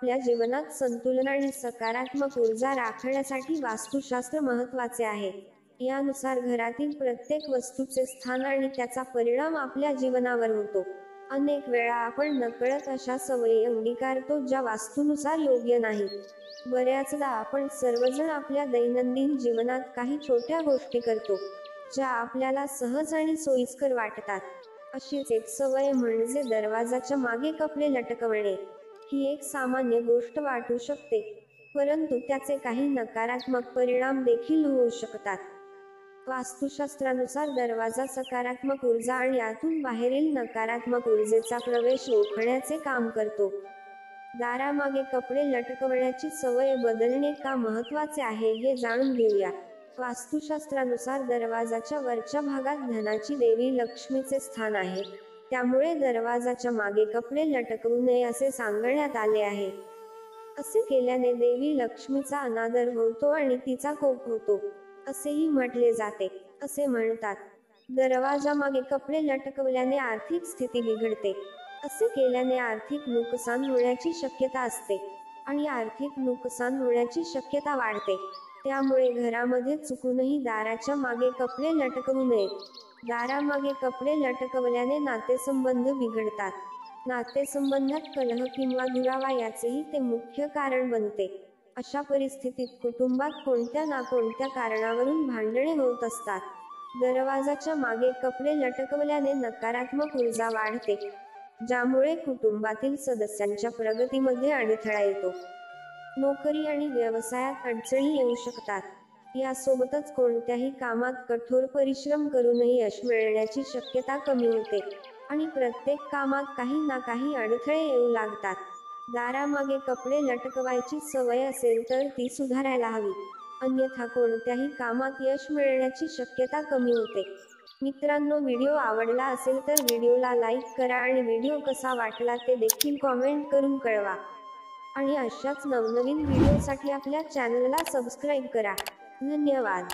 आपल्या जीवनात संतुलन आणि सकारात्मक ऊर्जा राखण्यासाठी वास्तुशास्त्र महत्त्वाचे आहे. यानुसार घरातील प्रत्येक वस्तूचे स्थान आणि त्याचा परिणाम आपल्या जीवनावर होतो. अनेक वेळा आपण नकळत अशा सवयी अंगीकारतो ज्या वास्तूनुसार योग्य नाहीत. बऱ्याचदा आपण सर्वजण आपल्या दैनंदिन जीवनात काही छोट्या गोष्टी करतो, ज्या आपल्याला सहज आणि सोयीस्कर वाटतात. अशीच एक सवय म्हणजे दरवाजाच्या मागे कपडे लटकवणे. ही एक सामान्य गोष्ट वाटू शकते, परंतु त्याचे काही नकारात्मक परिणाम देखील होऊ शकतात. वास्तुशास्त्रानुसार दरवाजा सकारात्मक ऊर्जा आणि आतून बाहेरील नकारात्मक ऊर्जेचा प्रवेश रोखण्याचे काम करतो. दारामागे कपडे लटकवण्याची सवय बदलणे का महत्त्वाचे आहे हे जाणून घेऊया. वास्तुशास्त्रानुसार दरवाजाच्या वरच्या भागात धनाची देवी लक्ष्मीचे स्थान आहे. त्यामुळे दरवाजाच्या मागे कपडे लटकवू नये असे सांगण्यात आले आहे. असे केल्याने देवी लक्ष्मीचा अनादर होतो आणि तिचा कोप होतो, असेही म्हटले जाते. असे म्हणतात, दरवाजामागे कपडे लटकवल्याने आर्थिक स्थिती बिघडते. असे केल्याने आर्थिक नुकसान होण्याची शक्यता असते आणि आर्थिक नुकसान होण्याची शक्यता वाढते. त्यामुळे घरामध्ये चुकूनही दाराच्या मागे कपडे लटकवू नयेत. दारामागे कपडे लटकवल्याने नातेसंबंध बिघडतात. नातेसंबंधात कलह किंवा दुरावा याचेही ते मुख्य कारण बनते. अशा परिस्थितीत कुटुंबात कोणत्या ना कोणत्या कारणावरून भांडणे होत असतात. दरवाजाच्या मागे कपडे लटकवल्याने नकारात्मक ऊर्जा वाढते, ज्यामुळे कुटुंबातील सदस्यांच्या प्रगतीमध्ये अडथळा येतो. नोकरी आणि व्यवसायात अडचणी येऊ शकतात. यासोबतच कोणत्याही कामात कठोर परिश्रम करूनही यश मिळण्याची शक्यता कमी होते आणि प्रत्येक कामात काही ना काही अडथळे येऊ लागतात. दारामागे कपडे लटकवायची सवय असेल तर ती सुधारायला हवी, अन्यथा कोणत्याही कामात यश मिळण्याची शक्यता कमी होते. मित्रांनो, व्हिडिओ आवडला असेल तर व्हिडिओला लाईक करा आणि व्हिडिओ कसा वाटला ते देखील कॉमेंट करून कळवा. आणि अशाच नवनवीन व्हिडिओसाठी आपल्या चॅनलला सबस्क्राईब करा. धन्यवाद.